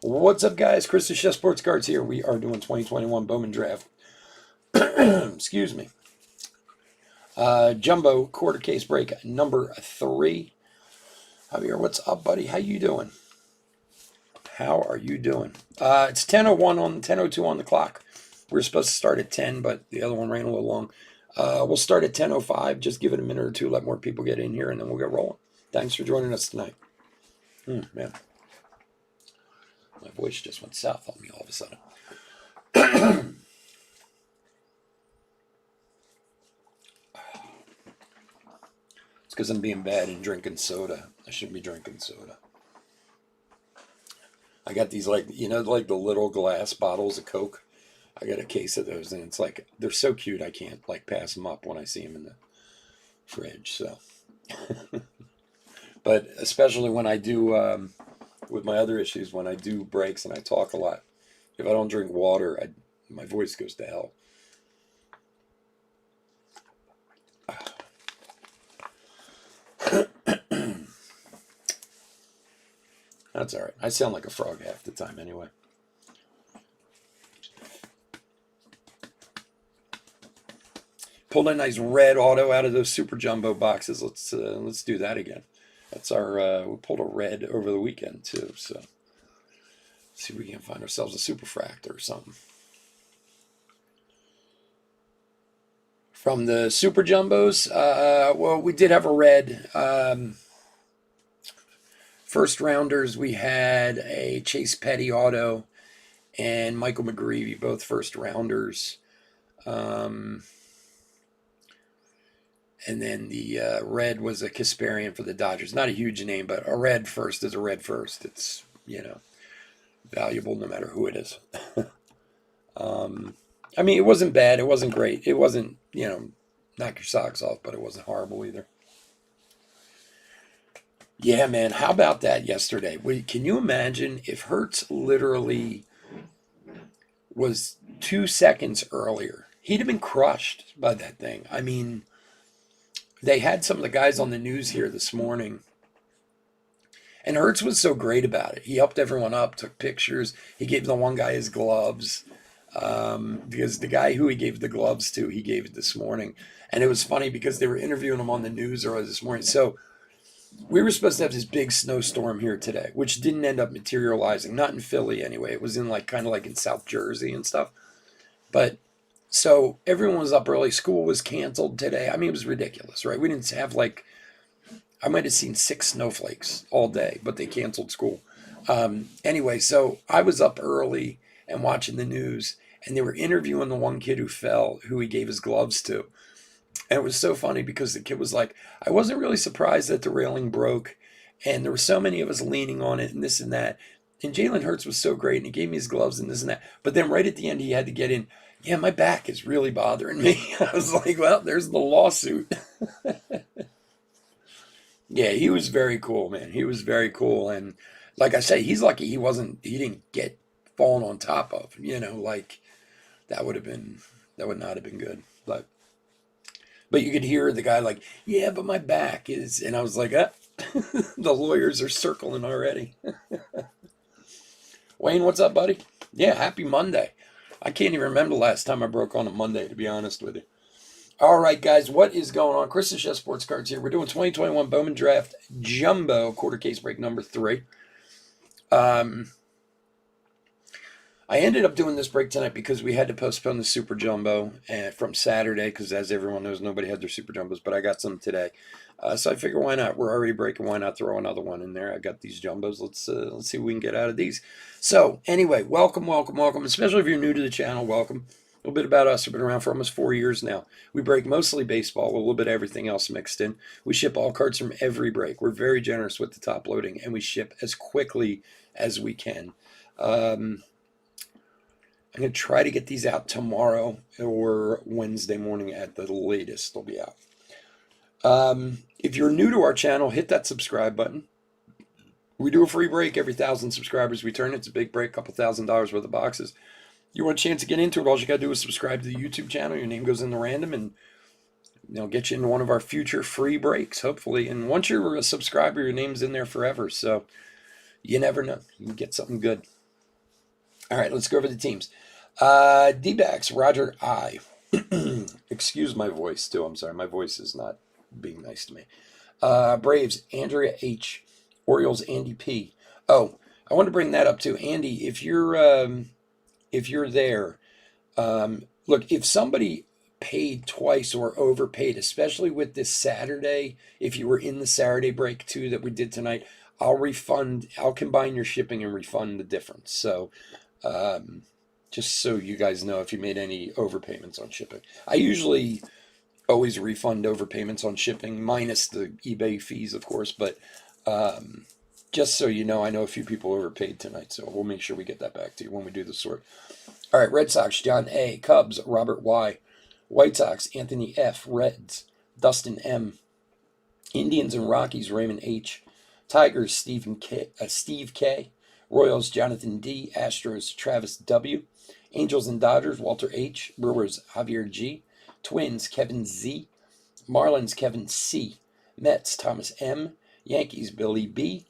What's up, guys? Chris the Chef Sports Cards here. We are doing 2021 Bowman Draft. Excuse me. Jumbo quarter case break number 3. Javier, what's up, buddy? How you doing? How are you doing? It's 10:01 on 10:02 on the clock. We are supposed to start at 10, but the other one ran a little long. We'll start at 10:05. Just give it a minute or two, let more people get in here, and then we'll get rolling. Thanks for joining us tonight. Man. My voice just went south on me all of a sudden. It's because I'm being bad and drinking soda. I shouldn't be drinking soda. I got these, like the little glass bottles of Coke. I got a case of those, and it's like, they're so cute I can't pass them up when I see them in the fridge. So, but especially when I do with my other issues, when I do breaks and I talk a lot, if I don't drink water, my voice goes to hell. That's all right. I sound like a frog half the time anyway. Pulled a nice red auto out of those super jumbo boxes. Let's do that again. That's our we pulled a red over the weekend too. So see if we can find ourselves a super fractor or something. From the super jumbos, well, we did have a red. First rounders, we had a Chase Petty auto and Michael McGreevy, both first rounders. And then the red was a Kasparian for the Dodgers. Not a huge name, but a red first is a red first. It's, valuable no matter who it is. I mean, it wasn't bad. It wasn't great. It wasn't, knock your socks off, but it wasn't horrible either. Yeah, man. How about that yesterday? Can you imagine if Hertz literally was 2 seconds earlier? He'd have been crushed by that thing. I mean, they had some of the guys on the news here this morning, and Hertz was so great about it. He helped everyone up, took pictures. He gave the one guy his gloves because the guy who he gave the gloves to, he gave it this morning. And it was funny because they were interviewing him on the news earlier this morning. So we were supposed to have this big snowstorm here today, which didn't end up materializing. Not in Philly anyway. It was in kind of like in South Jersey and stuff. But so everyone was up early. School was canceled today. I mean, it was ridiculous, right? We didn't have I might have seen 6 snowflakes all day, but they canceled school. Anyway, so I was up early and watching the news, and they were interviewing the one kid who fell, who he gave his gloves to. And it was so funny because the kid was like, I wasn't really surprised that the railing broke, and there were so many of us leaning on it and this and that. And Jalen Hurts was so great, and he gave me his gloves and this and that. But then right at the end, he had to get in, yeah, my back is really bothering me. I was like, well, there's the lawsuit. Yeah, he was very cool, man. He was very cool. And like I say, he's lucky he didn't get fallen on top of, that would not have been good. But you could hear the guy like, yeah, but my back is, and I was like, the lawyers are circling already. Wayne, what's up, buddy? Yeah, happy Monday. I can't even remember the last time I broke on a Monday, to be honest with you. All right, guys, what is going on? Chris the Chef Sports Cards here. We're doing 2021 Bowman Draft Jumbo quarter case break number 3. I ended up doing this break tonight because we had to postpone the Super Jumbo from Saturday because, as everyone knows, nobody had their Super Jumbos, but I got some today. So I figure, why not? We're already breaking. Why not throw another one in there? I got these Jumbos. Let's see what we can get out of these. So anyway, welcome, welcome, welcome. Especially if you're new to the channel, welcome. A little bit about us. We've been around for almost 4 years now. We break mostly baseball with a little bit of everything else mixed in. We ship all cards from every break. We're very generous with the top loading, and we ship as quickly as we can. I'm going to try to get these out tomorrow or Wednesday morning at the latest. They'll be out. If you're new to our channel, hit that subscribe button. We do a free break every 1,000 subscribers we turn. It's a big break, couple $1,000s worth of boxes. You want a chance to get into it, all you got to do is subscribe to the YouTube channel. Your name goes in the random, and they'll get you into one of our future free breaks, hopefully. And once you're a subscriber, your name's in there forever. So you never know. You can get something good. All right, let's go over the teams. D-backs, Roger I. Excuse my voice, too. I'm sorry. My voice is not being nice to me. Braves, Andrea H. Orioles, Andy P. Oh, I want to bring that up, too. Andy, if you're there, look, if somebody paid twice or overpaid, especially with this Saturday, if you were in the Saturday break, too, that we did tonight, I'll combine your shipping and refund the difference. So, just so you guys know if you made any overpayments on shipping. I usually always refund overpayments on shipping, minus the eBay fees, of course, but just so you know, I know a few people overpaid tonight, so we'll make sure we get that back to you when we do the sort. All right, Red Sox, John A. Cubs, Robert Y. White Sox, Anthony F. Reds, Dustin M. Indians and Rockies, Raymond H. Tigers, Steve K. Royals, Jonathan D. Astros, Travis W. Angels and Dodgers, Walter H. Brewers, Javier G. Twins, Kevin Z. Marlins, Kevin C. Mets, Thomas M. Yankees, Billy B.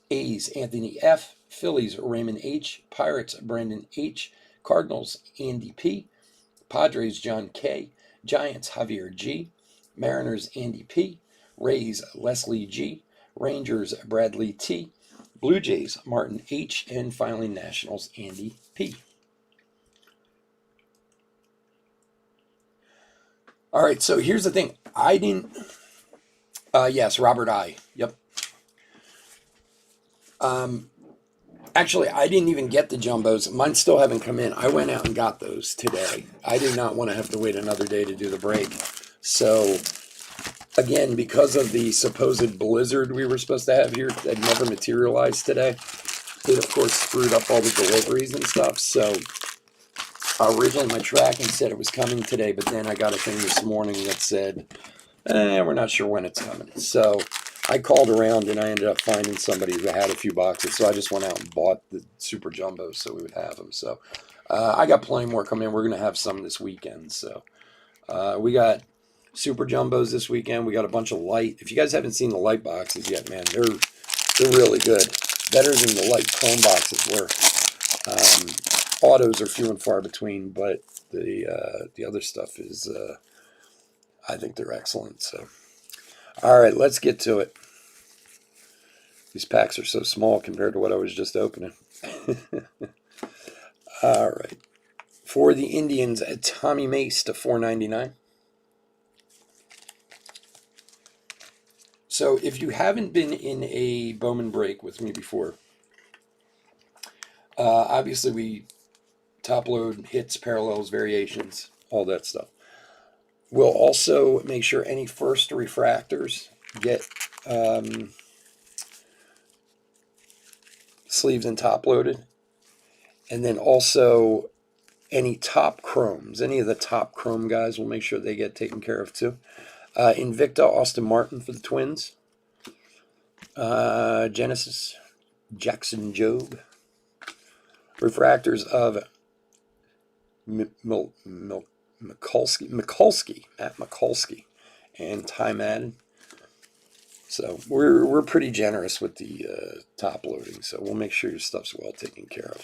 A's, Anthony F. Phillies, Raymond H. Pirates, Brandon H. Cardinals, Andy P. Padres, John K. Giants, Javier G. Mariners, Andy P. Rays, Leslie G. Rangers, Bradley T. Blue Jays, Martin H. And finally, Nationals, Andy P. All right, so here's the thing. I didn't... yes, Robert I. Yep. Actually, I didn't even get the Jumbos. Mine still haven't come in. I went out and got those today. I did not want to have to wait another day to do the break. So, again, because of the supposed blizzard we were supposed to have here that never materialized today, it, of course, screwed up all the deliveries and stuff. So, originally my tracking said it was coming today, but then I got a thing this morning that said, we're not sure when it's coming. So, I called around and I ended up finding somebody who had a few boxes. So I just went out and bought the Super Jumbos so we would have them. So I got plenty more coming in. We're going to have some this weekend. So we got Super Jumbos this weekend. We got a bunch of light. If you guys haven't seen the light boxes yet, man, they're really good. Better than the light chrome boxes were. Autos are few and far between, but the other stuff is, I think they're excellent. So. All right, let's get to it. These packs are so small compared to what I was just opening. All right. For the Indians, Tommy Mace to $4.99. So if you haven't been in a Bowman break with me before, obviously we top load hits, parallels, variations, all that stuff. We'll also make sure any first refractors get sleeves and top loaded. And then also any top chromes, any of the top chrome guys, we'll make sure they get taken care of too. Invicta, Austin Martin for the Twins. Genesis, Jackson Jobe. Refractors of Mikulski, Matt Mikulski, and Ty Madden. So we're pretty generous with the top loading, so we'll make sure your stuff's well taken care of.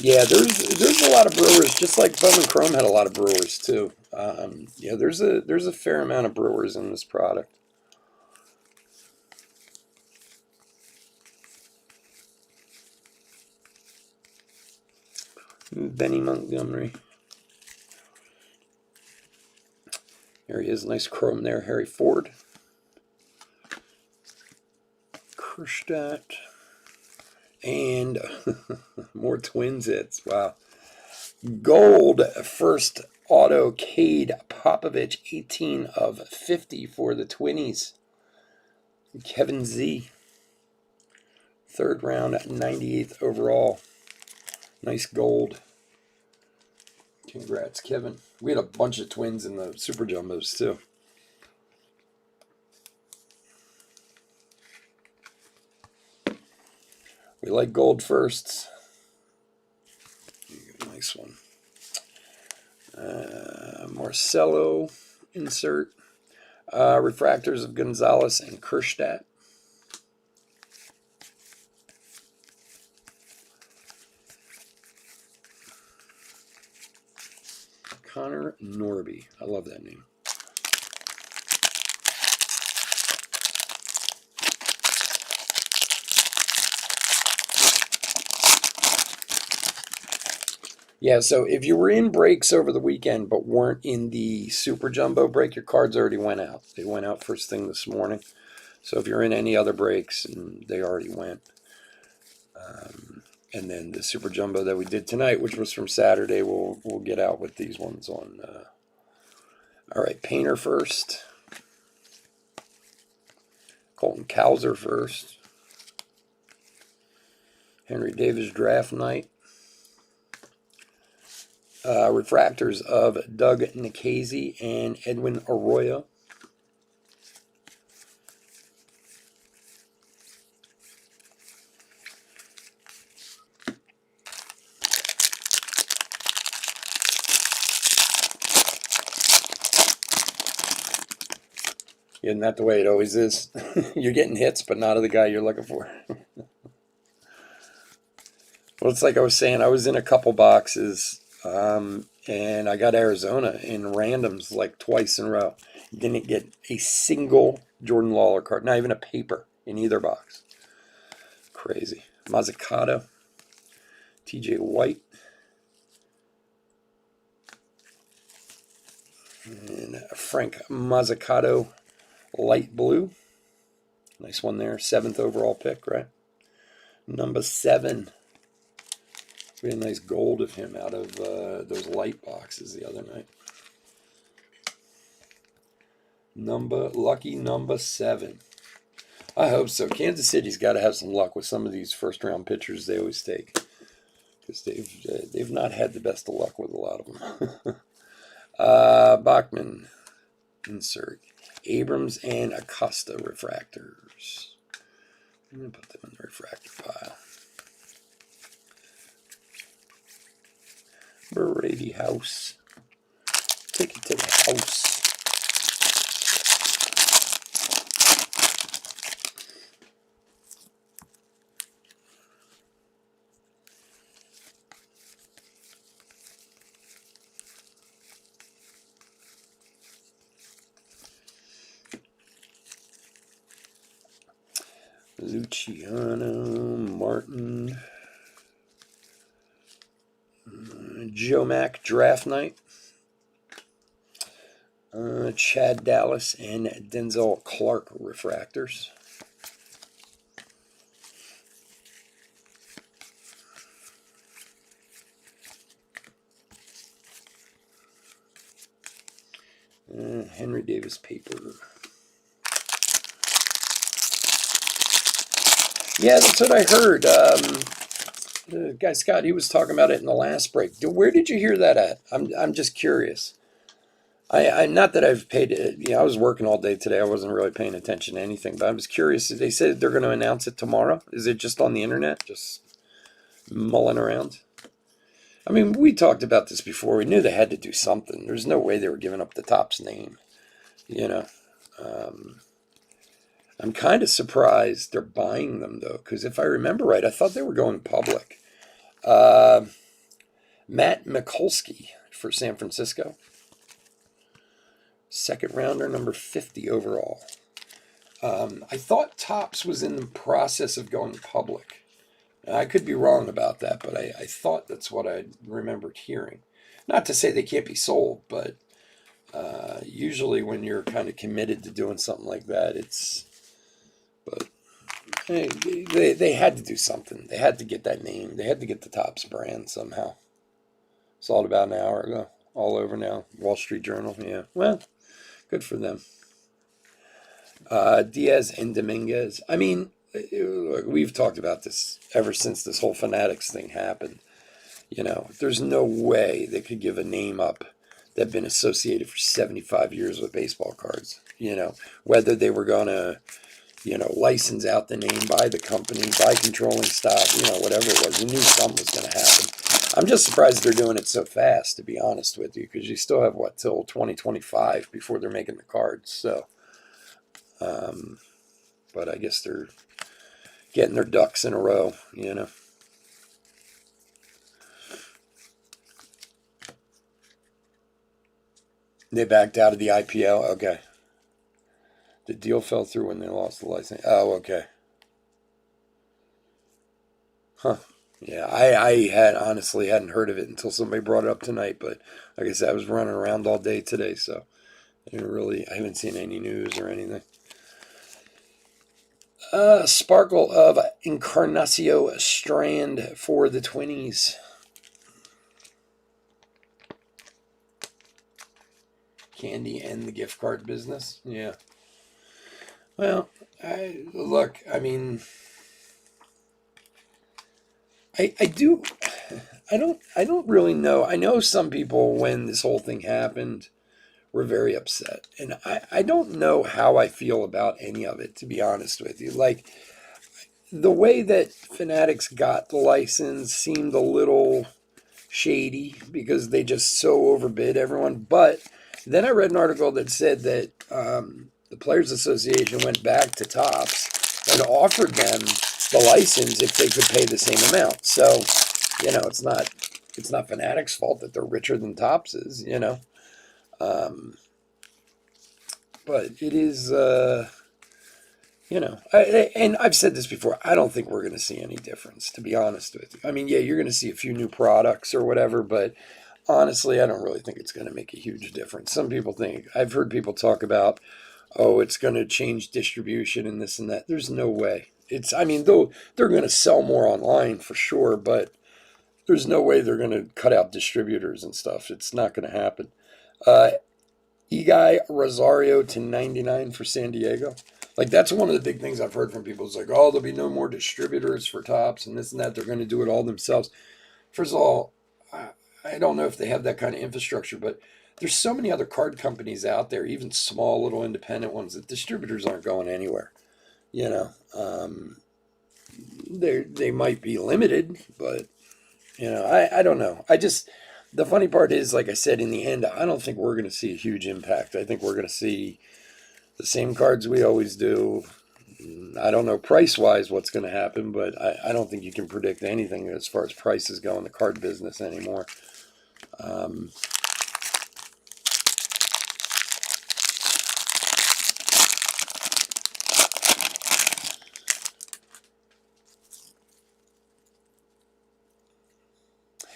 Yeah, there's a lot of brewers, just like Bowman Chrome had a lot of brewers too. Yeah, there's a fair amount of brewers in this product. Benny Montgomery. There he is, nice chrome there. Harry Ford. Kerstadt. And more Twins hits. Wow. Gold first auto Cade Popovich, 18 of 50 for the Twinnies. Kevin Z. Third round, 98th overall. Nice gold. Congrats, Kevin. We had a bunch of Twins in the Super Jumbos, too. We like gold firsts. Nice one. Marcelo insert. Refractors of Gonzalez and Kerstadt. Connor Norby. I love that name. Yeah, so if you were in breaks over the weekend but weren't in the Super Jumbo break, your cards already went out. They went out first thing this morning. So if you're in any other breaks, and they already went. And then the Super Jumbo that we did tonight, which was from Saturday, we'll get out with these ones on. All right, Painter first. Colton Cowser first. Henry Davis draft night. Refractors of Doug Nikhazy and Edwin Arroyo. Isn't that the way it always is? You're getting hits, but not of the guy you're looking for. Well, it's like I was saying, I was in a couple boxes, and I got Arizona in randoms like twice in a row. Didn't get a single Jordan Lawler card, not even a paper in either box. Crazy. Mazzucato, TJ White, and Frank Mazzucato, light blue. Nice one there. 7th overall pick, right? Number 7. We had a nice gold of him out of those light boxes the other night. Lucky number 7. I hope so. Kansas City's got to have some luck with some of these first-round pitchers they always take, because they've not had the best of luck with a lot of them. Bachman insert. Abrams and Acosta refractors. I'm going to put them in the refractor pile. Brady House. Take it to the house. Luciano Martin. Joe Mack draft night. Chad Dallas and Denzel Clark refractors. Henry Davis paper. Yeah, that's what I heard. The guy Scott, he was talking about it in the last break. Where did you hear that at? I'm just curious. I not that I've paid it. I was working all day today. I wasn't really paying attention to anything, but I was curious. They said they're going to announce it tomorrow. Is it just on the internet, just mulling around? I mean, we talked about this before. We knew they had to do something. There's no way they were giving up the Topps name. I'm kind of surprised they're buying them, though, because if I remember right, I thought they were going public. Matt Mikulski for San Francisco. Second rounder, number 50 overall. I thought Topps was in the process of going public. I could be wrong about that, but I thought that's what I remembered hearing. Not to say they can't be sold, but usually when you're kind of committed to doing something like that, it's. But they had to do something. They had to get that name. They had to get the Topps brand somehow. Saw it about an hour ago. All over now. Wall Street Journal. Yeah. Well, good for them. Diaz and Dominguez. I mean, look, we've talked about this ever since this whole Fanatics thing happened. There's no way they could give a name up that had been associated for 75 years with baseball cards. Whether they were going to, license out the name by the company, by controlling stock, whatever it was. You knew something was going to happen. I'm just surprised they're doing it so fast, to be honest with you, because you still have, till 2025 before they're making the cards. So, but I guess they're getting their ducks in a row, They backed out of the IPO? Okay. The deal fell through when they lost the license. Oh, okay. Huh. Yeah, I had honestly hadn't heard of it until somebody brought it up tonight. But like I said, I was running around all day today, so I haven't seen any news or anything. Sparkle of Encarnacio Strand for the Twinnies. Candy and the gift card business. Yeah. Well, I mean, I do. I don't really know. I know some people, when this whole thing happened, were very upset. And I don't know how I feel about any of it, to be honest with you. Like, the way that Fanatics got the license seemed a little shady because they just so overbid everyone. But then I read an article that said that the Players Association went back to Topps and offered them the license if they could pay the same amount. So, it's not Fanatics' fault that they're richer than Topps is, but it is, and I've said this before, I don't think we're going to see any difference, to be honest with you. I mean, yeah, you're going to see a few new products or whatever, but honestly, I don't really think it's going to make a huge difference. Some people think, I've heard people talk about, oh, it's going to change distribution and this and that. There's no way. Though they're going to sell more online for sure, but there's no way they're going to cut out distributors and stuff. It's not going to happen. Eguy Rosario to 99 for San Diego. Like, that's one of the big things I've heard from people. It's like, oh, there'll be no more distributors for Topps and this and that. They're going to do it all themselves. First of all, I don't know if they have that kind of infrastructure, but there's so many other card companies out there, even small little independent ones, that distributors aren't going anywhere. They might be limited, but I don't know. The funny part is, like I said, in the end, I don't think we're going to see a huge impact. I think we're going to see the same cards we always do. I don't know price-wise what's going to happen, but I don't think you can predict anything as far as prices go in the card business anymore.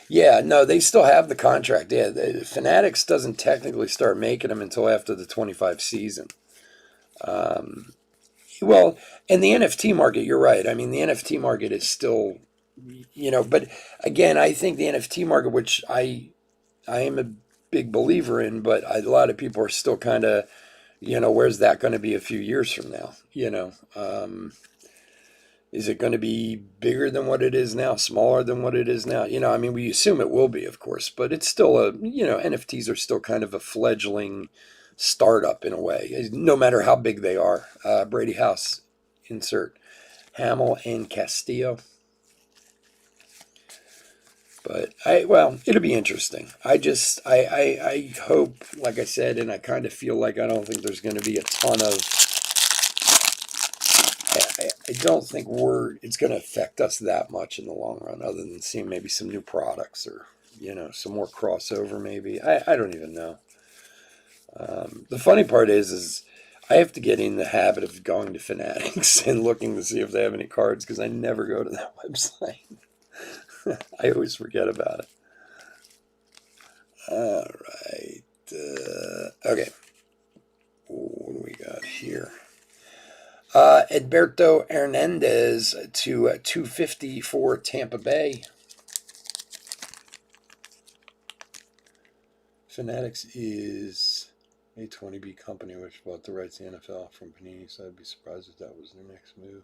Yeah, no, they still have the contract. Yeah, Fanatics doesn't technically start making them until after the 25 season. Well, and the NFT market, you're right. I mean, the NFT market is still, but again, I think the NFT market, which I am a big believer in, but a lot of people are still kind of, where's that going to be a few years from now? Is it going to be bigger than what it is now, smaller than what it is now? We assume it will be, of course, but it's still NFTs are still kind of a fledgling startup in a way, no matter how big they are. Brady House, insert Hamill and Castillo. But it'll be interesting. I hope, like I said, and I kind of feel like I don't think there's going to be a ton of. I don't think it's going to affect us that much in the long run, other than seeing maybe some new products or some more crossover maybe. I don't even know. The funny part is I have to get in the habit of going to Fanatics and looking to see if they have any cards because I never go to that website. I always forget about it. All right. Okay. What do we got here? Edberto Hernandez to 250 for Tampa Bay. Fanatics is a 20B company which bought the rights to the NFL from Panini, so I'd be surprised if that was their next move.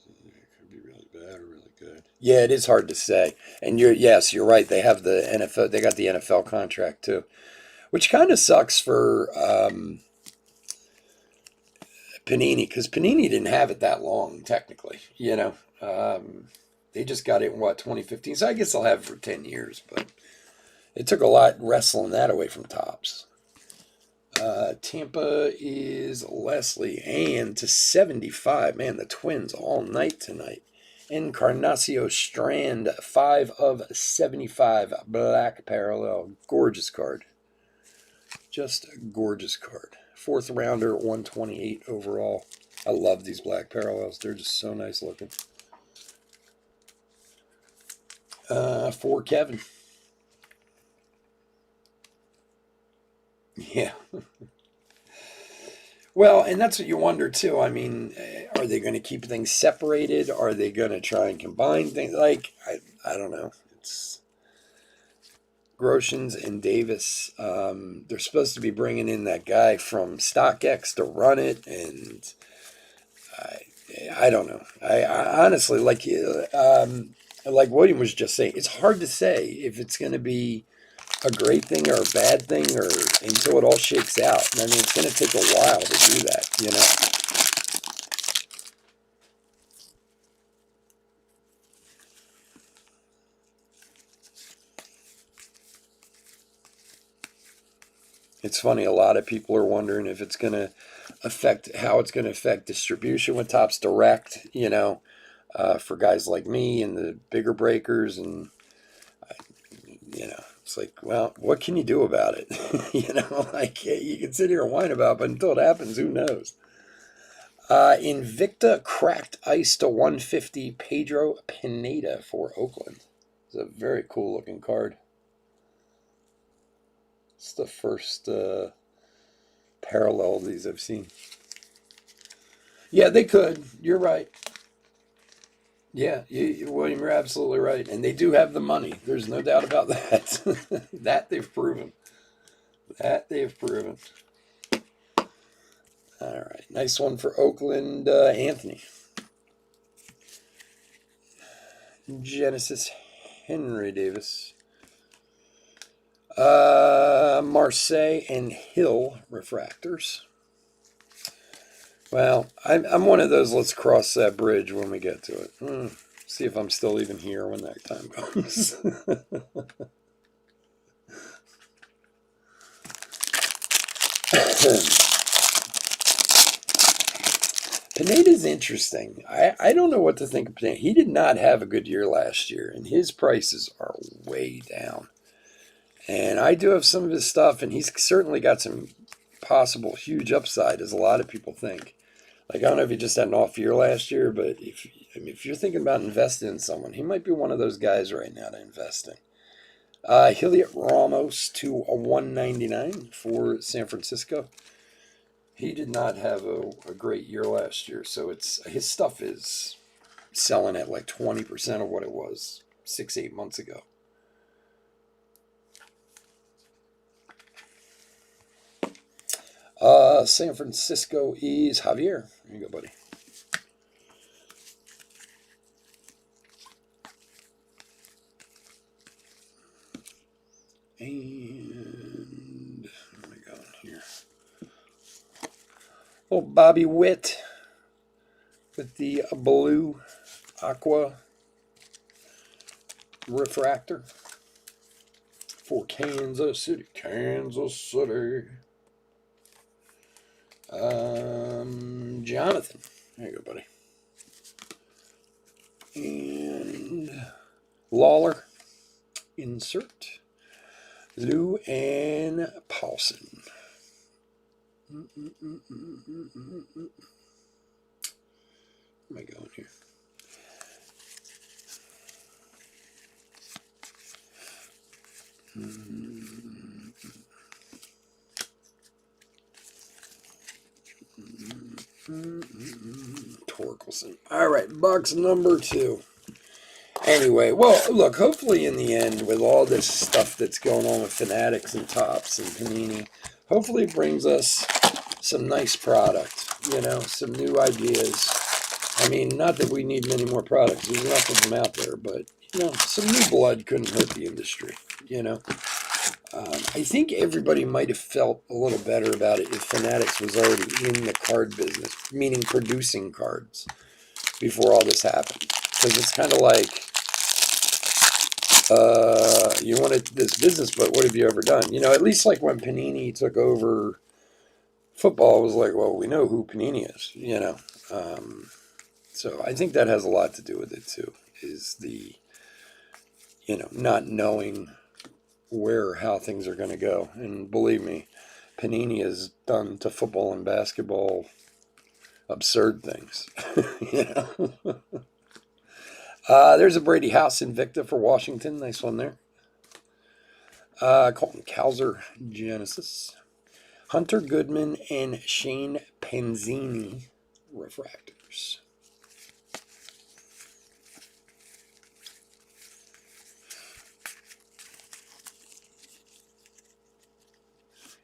It could be really bad or really good. Yeah, it is hard to say. And you're right. They have the NFL. They got the NFL contract too, which kind of sucks for Panini because Panini didn't have it that long technically. They just got it in 2015. So I guess they'll have it for 10 years, but it took a lot wrestling that away from Topps. Tampa is Leslie and to 75. Man, the Twins all night tonight. Encarnacio Strand, 5 of 75. Black parallel. Gorgeous card. Just a gorgeous card. 4th rounder, 128 overall. I love these black parallels. They're just so nice looking. For Kevin. Yeah. Well, and that's what you wonder too. I mean, are they going to keep things separated? Are they going to try and combine things? I don't know. It's Groshans and Davis. They're supposed to be bringing in that guy from StockX to run it, and I don't know. I honestly like William was just saying. It's hard to say if it's going to be a great thing or a bad thing or until it all shakes out. I mean, it's going to take a while to do that. It's funny, a lot of people are wondering if it's going to how it's going to affect distribution with Topps Direct, for guys like me and the bigger breakers. And, it's like, well, what can you do about it? You can sit here and whine about it, but until it happens, who knows? Invicta cracked ice to 150, Pedro Pineda for Oakland. It's a very cool looking card. It's the first parallel of these I've seen. Yeah, they could. You're right. Yeah, William, you're absolutely right. And they do have the money. There's no doubt about that. That they've proven. All right. Nice one for Oakland, Anthony. Genesis Henry Davis. Marseille and Hill refractors. Well, I'm one of those, let's cross that bridge when we get to it. See if I'm still even here when that time comes. Pineda's interesting. I don't know what to think of Pineda. He did not have a good year last year, and his prices are way down. And I do have some of his stuff, and he's certainly got some possible huge upside, as a lot of people think. I don't know if he just had an off year last year, but if you're thinking about investing in someone, he might be one of those guys right now to invest in. Heliot Ramos to a 199 for San Francisco. He did not have a great year last year, so his stuff is selling at like 20% of what it was 6-8 months ago. San Francisco is Javier. There you go, buddy. And where am I going here? Oh, Bobby Witt with the blue aqua refractor for Kansas City. Jonathan. There you go, buddy. And Lawler. insert. Lou Ann Paulson. Where am I going here? Torkelson. All right, box number 2. Anyway, well, look, hopefully in the end, with all this stuff that's going on with Fanatics and Tops and Panini, hopefully it brings us some nice product, some new ideas. I mean, not that we need many more products. There's enough of them out there, but, some new blood couldn't hurt the industry, I think everybody might have felt a little better about it if Fanatics was already in the card business, meaning producing cards, before all this happened. Because it's kind of like, you wanted this business, but what have you ever done? At least like when Panini took over football, it was like, well, we know who Panini is, So I think that has a lot to do with it too, is the, not knowing where or how things are going to go. And believe me, Panini has done to football and basketball absurd things. There's a Brady House Invicta for Washington. Nice one there. Colton Cowser Genesis. Hunter Goodman and Shane Penzini refractors.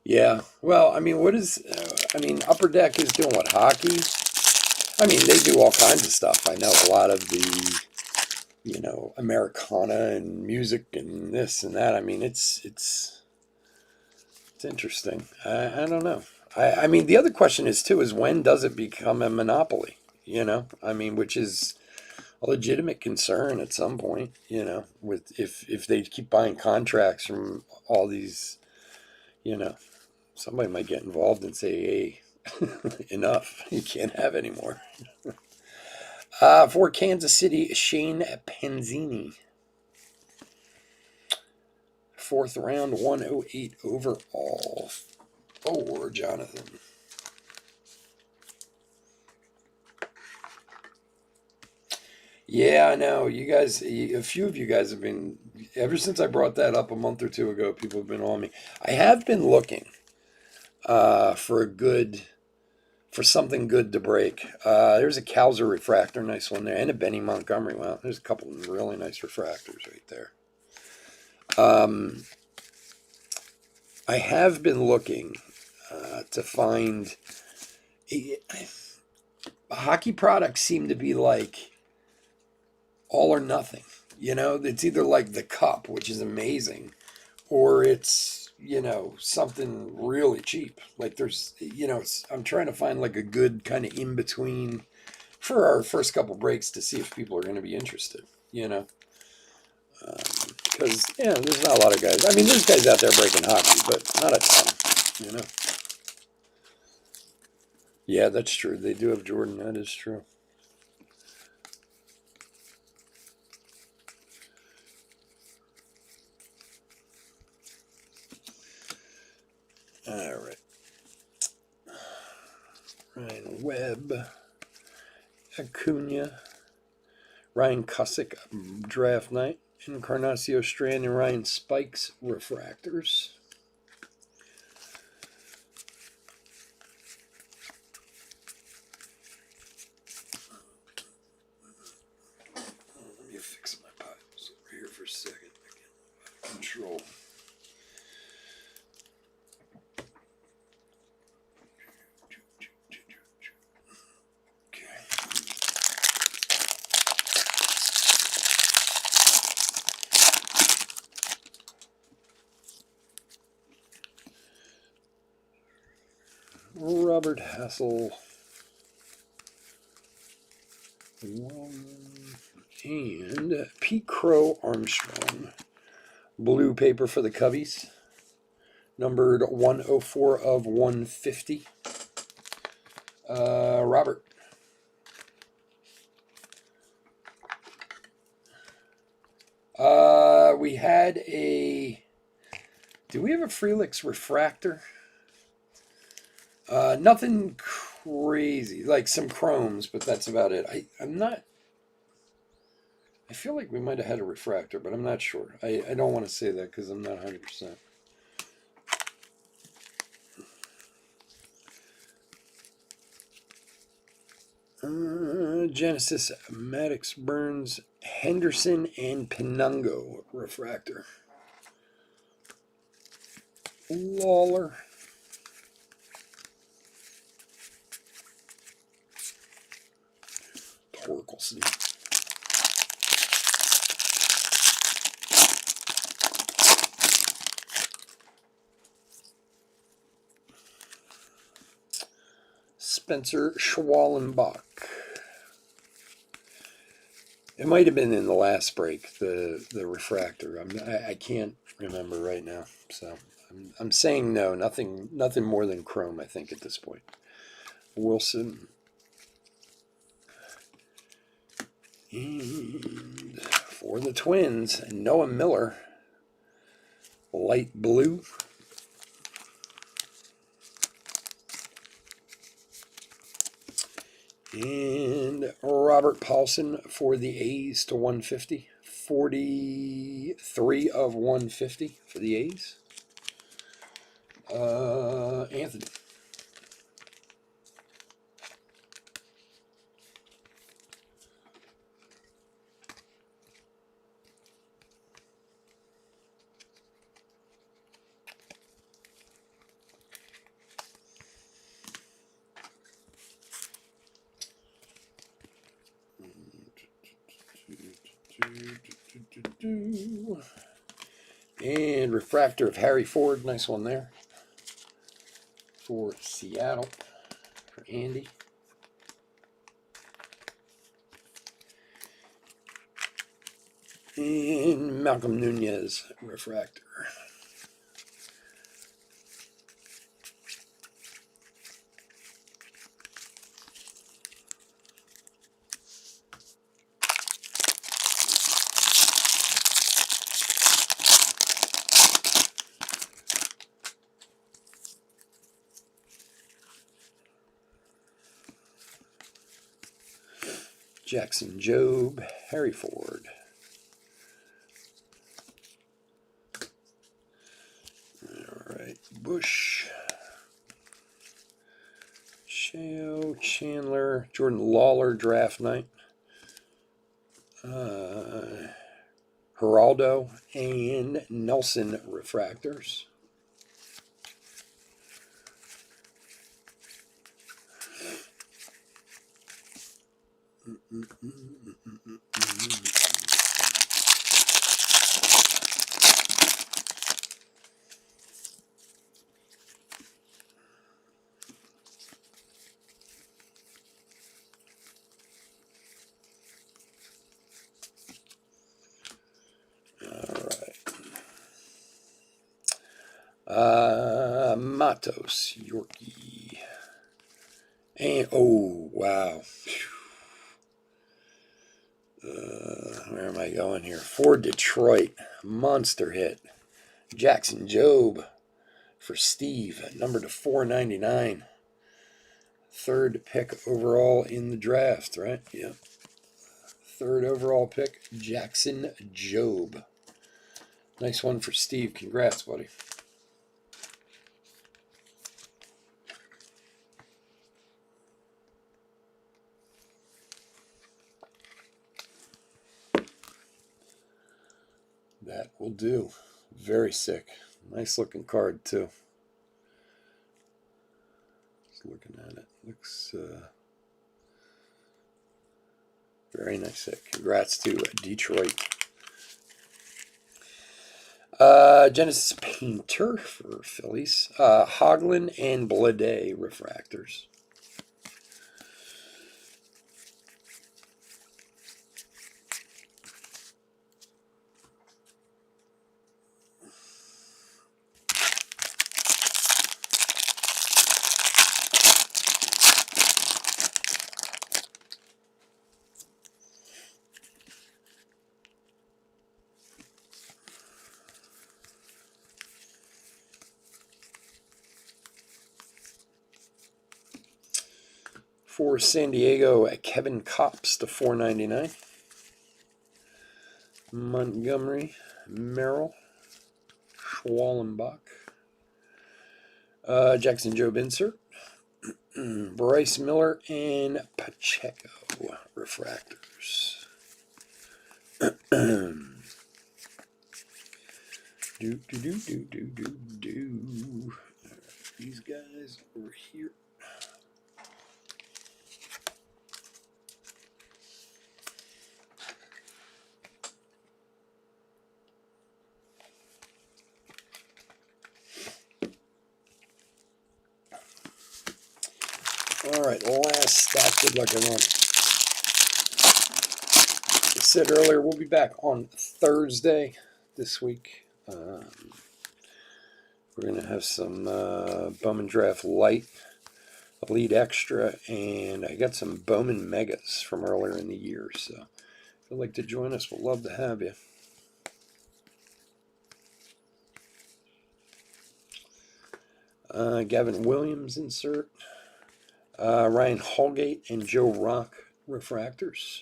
Yeah, well, I mean, Upper Deck is doing what, hockey? I mean, they do all kinds of stuff. I know a lot of the, Americana and music and this and that. I mean, it's interesting. I don't know. I mean, the other question is, too, is when does it become a monopoly? Which is a legitimate concern at some point, with if they keep buying contracts from all these, somebody might get involved and say, hey, enough, you can't have any more. For Kansas City, Shane Penzini. 4th round, 108 overall for Jonathan. Yeah, I know. You guys, a few of you guys have been, ever since I brought that up a month or two ago, people have been on me. I have been looking for something good to break. There's a Cowser refractor, nice one there, and a Benny Montgomery. Wow, there's a couple of really nice refractors right there. I have been looking to find hockey products seem to be like all or nothing. It's either like the cup, which is amazing, or it's something really cheap. Like there's I'm trying to find like a good kind of in between for our first couple breaks to see if people are going to be interested. Because there's not a lot of guys. I mean, there's guys out there breaking hockey, but not a ton. Yeah, that's true. They do have Jordan. That is true. All right. Ryan Webb, Acuna, Ryan Cusick, draft night, Encarnacio Strand and Ryan Spikes refractors. Let me fix my piles over here for a second. Control. Robert Hassel, and Pete Crow Armstrong. Blue paper for the Cubbies, numbered 104 of 150. Robert. We had had a... Do we have a Freelix refractor? Nothing crazy, like some chromes, but that's about it. I'm not... I feel like we might have had a refractor, but I'm not sure. I don't want to say that because I'm not 100%. Genesis, Maddox, Burns, Henderson, and Penungo refractor. Lawler. Torkelson. Spencer Schwallenbach. It might have been in the last break, the refractor. I can't remember right now, so I'm saying no. Nothing more than chrome. I think at this point. Wilson. And for the Twins, Noah Miller, light blue. And Robert Paulson for the A's to 150. 43 of 150 for the A's. Anthony. And refractor of Harry Ford. Nice one there. For Seattle. For Andy. And Malcolm Nunez refractor. Jackson Jobe, Harry Ford. All right, Bush, Sheo, Chandler, Jordan Lawler, draft night. Geraldo and Nelson refractors. Matos, Yorkie. And, oh, wow. Where am I going here? For Detroit, monster hit. Jackson Jobe for Steve, number to 499. Third pick overall in the draft, right? Yep. Third overall pick, Jackson Jobe. Nice one for Steve. Congrats, buddy. That will do. Very sick. Nice looking card, too. Just looking at it. Looks very nice hit. Congrats to Detroit. Genesis Painter for Phillies. Hoglin and Blade refractors. For San Diego, Kevin Kopps to 499. Montgomery, Merrill, Schwallenbach, Jackson Jobe insert, Bryce Miller, and Pacheco refractors. These guys over here. All right, last stack. Good luck, everyone. I said earlier, we'll be back on Thursday this week. We're going to have some Bowman Draft Light, Elite Extra, and I got some Bowman Megas from earlier in the year. So if you'd like to join us, we'd love to have you. Gavin Williams insert. Ryan Holgate and Joe Rock refractors.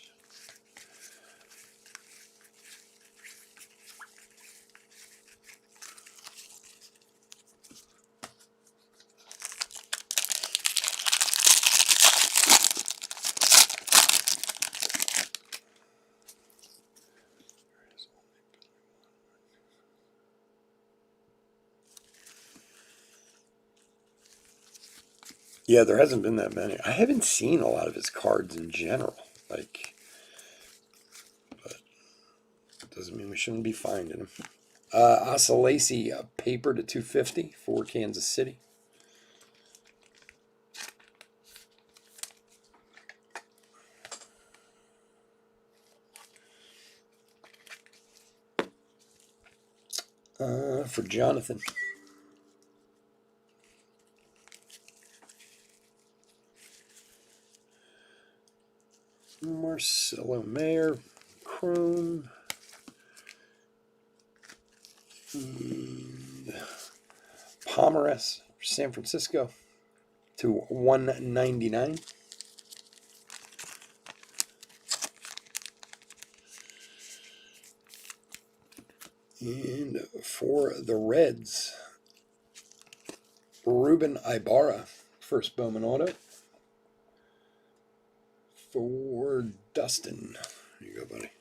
Yeah, there hasn't been that many. I haven't seen a lot of his cards in general. But it doesn't mean we shouldn't be finding them. Asa Lacy, paper to 250 for Kansas City. For Jonathan. Marcelo Mayer, Chrome. And Pomeres, San Francisco to 199. And for the Reds, Ruben Ibarra, first Bowman auto. For Dustin. Here you go, buddy.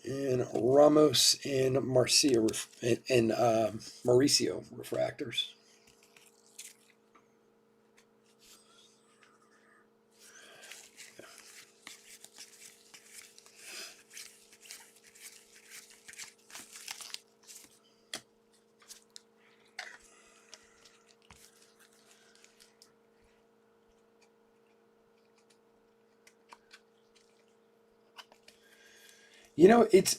And Ramos and Mauricio refractors. You know, it's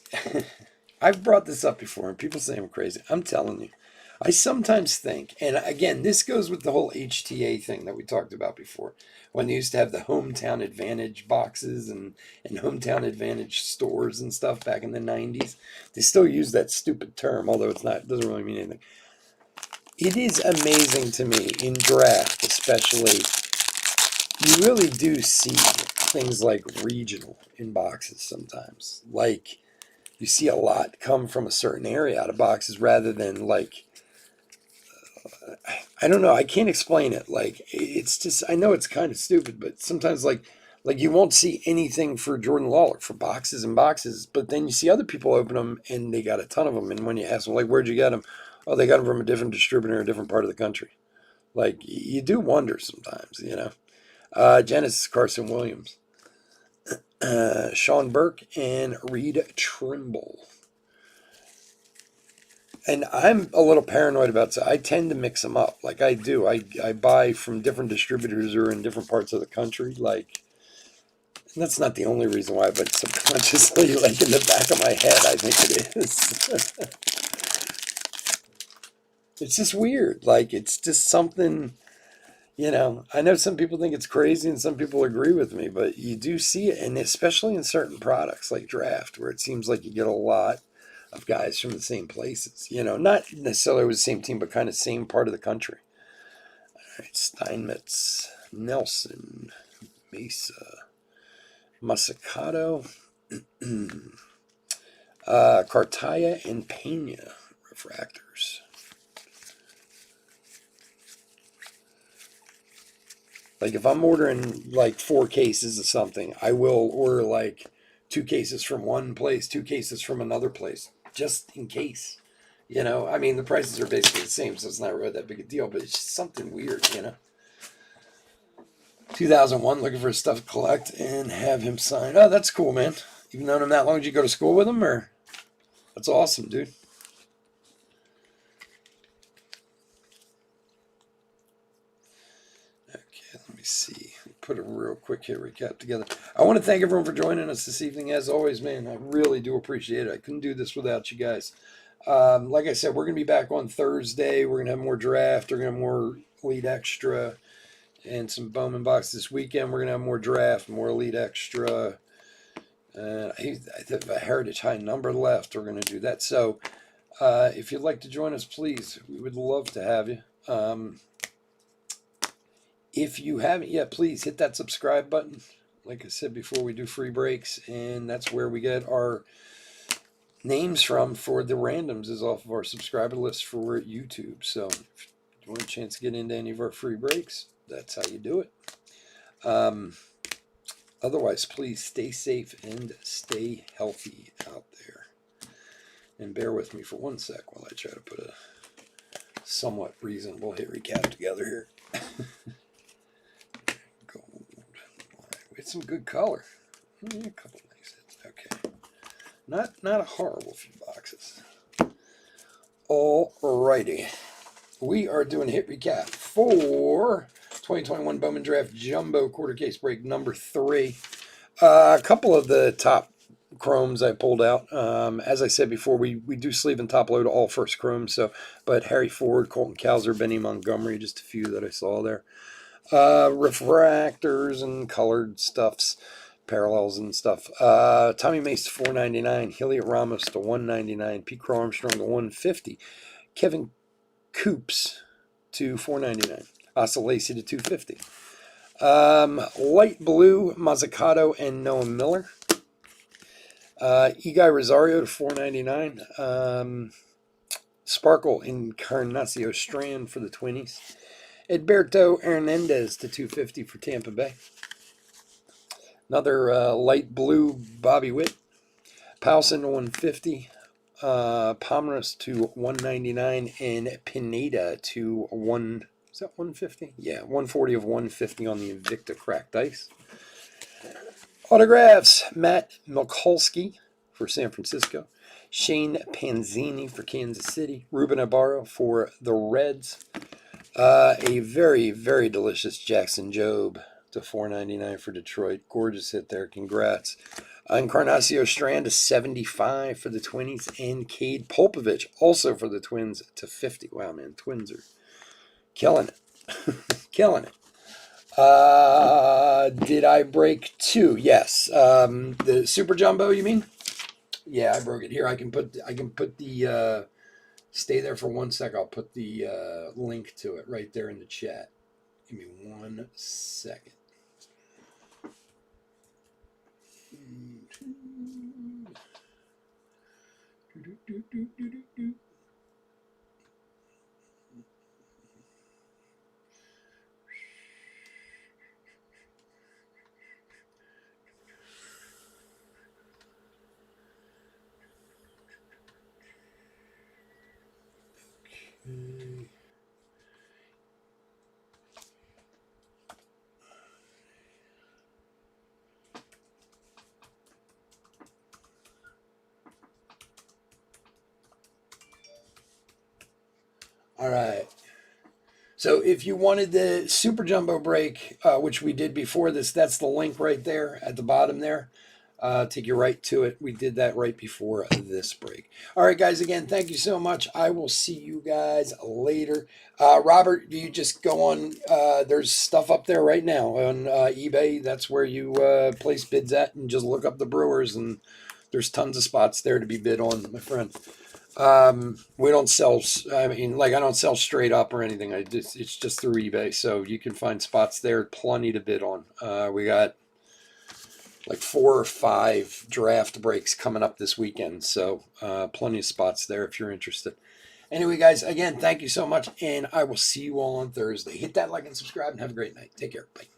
I've brought this up before and people say I'm crazy. I'm telling you. I sometimes think, and again, this goes with the whole HTA thing that we talked about before, when they used to have the hometown advantage boxes and hometown advantage stores and stuff back in the 90s. They still use that stupid term, although it doesn't really mean anything. It is amazing to me in draft, especially, you really do see things like regional in boxes sometimes. Like, you see a lot come from a certain area out of boxes rather than like, I don't know, I can't explain it. Like, it's just, I know it's kind of stupid, but sometimes like you won't see anything for Jordan Lawler for boxes and boxes, but then you see other people open them and they got a ton of them. And when you ask them, like, where'd you get them? Oh, they got them from a different distributor in a different part of the country. Like, you do wonder sometimes, you know. Genesis Carson Williams. Sean Burke and Reed Trimble. And I'm a little paranoid about that. I tend to mix them up. Like I do. I buy from different distributors or in different parts of the country. Like, and that's not the only reason why, but subconsciously, like in the back of my head, I think it is. It's just weird. Like, it's just something, you know, I know some people think it's crazy and some people agree with me, but you do see it. And especially in certain products like draft, where it seems like you get a lot of guys from the same places. You know, not necessarily with the same team, but kind of same part of the country. All right, Steinmetz, Nelson, Mesa, Masicato, Cartaya, and Pena refractors. Like if I'm ordering like 4 cases of something, I will order like 2 cases from one place, 2 cases from another place, just in case. You know, I mean, the prices are basically the same, so it's not really that big a deal, but it's just something weird, you know. 2001, looking for stuff to collect and have him sign. Oh, that's cool, man. You've known him that long? Did you go to school with him, or? That's awesome, dude. Okay, let me see. Put a real quick hit recap together. I want to thank everyone for joining us this evening. As always, man, I really do appreciate it. I couldn't do this without you guys. Like I said, we're going to be back on Thursday. We're going to have more draft. We're going to have more Elite Extra and some Bowman box this weekend. We're going to have more draft, more Elite Extra. I have a Heritage High number left. We're going to do that. So if you'd like to join us, please, we would love to have you. If you haven't yet, please hit that subscribe button. Like I said before, we do free breaks, and that's where we get our names from for the randoms is off of our subscriber list for YouTube. So if you want a chance to get into any of our free breaks, that's how you do it. Otherwise, please stay safe and stay healthy out there. And bear with me for 1 sec while I try to put a somewhat reasonable hit recap together here. Gold. With some good color. A couple nice hits. Okay. Not a horrible few boxes. Alrighty. We are doing a hit recap for 2021 Bowman Draft Jumbo quarter case break number 3. A couple of the top chromes I pulled out. As I said before, we do sleeve and top load all first chromes. So, but Harry Ford, Colton Cowser, Benny Montgomery, just a few that I saw there. Refractors and colored stuffs, parallels and stuff. Tommy Mace to $4.99, Heliot Ramos to $1.99, Pete Crow Armstrong to $1.50, Kevin Coops to $4.99, Asa Lacy to $2.50. Light blue, Mazzucato and Noah Miller. Eguy Rosario to $4.99. Sparkle Encarnacio Strand for the Twinnies. Edberto Hernandez to $2.50 for Tampa Bay. Another light blue, Bobby Witt. Powson to $1.50. Pomeros to $1.99, and Pineda to is that $1.50? Yeah, $1.40 of $1.50 on the Invicta cracked ice. Autographs: Matt Mikulski for San Francisco, Shane Panzini for Kansas City, Ruben Ibarra for the Reds. A very, very delicious Jackson Jobe to $4.99 for Detroit. Gorgeous hit there. Congrats. Encarnacio Strand to $75 for the Twinnies, and Cade Popovich also for the Twins to $50. Wow, man, Twins are killing it. Killing it. Did I break 2? Yes. The Super Jumbo, you mean? Yeah, I broke it. Here, I can put the stay there for 1 sec. I'll put the link to it right there in the chat. Give me 1 second. Okay. All right. So if you wanted the Super Jumbo break, which we did before this, that's the link right there at the bottom there. Take you right to it. We did that right before this break. All right, guys, again, thank you so much. I will see you guys later. Robert, you just go on, there's stuff up there right now on eBay. That's where you place bids at, and just look up the Brewers, and There's tons of spots there to be bid on, my friend. We don't sell. I mean, like I don't sell straight up or anything. It's just through eBay, so you can find spots there, plenty to bid on. We got like 4 or 5 draft breaks coming up this weekend, so plenty of spots there if you're interested. Anyway, guys, again, thank you so much, and I will see you all on Thursday. Hit that like and subscribe, and have a great night. Take care. Bye.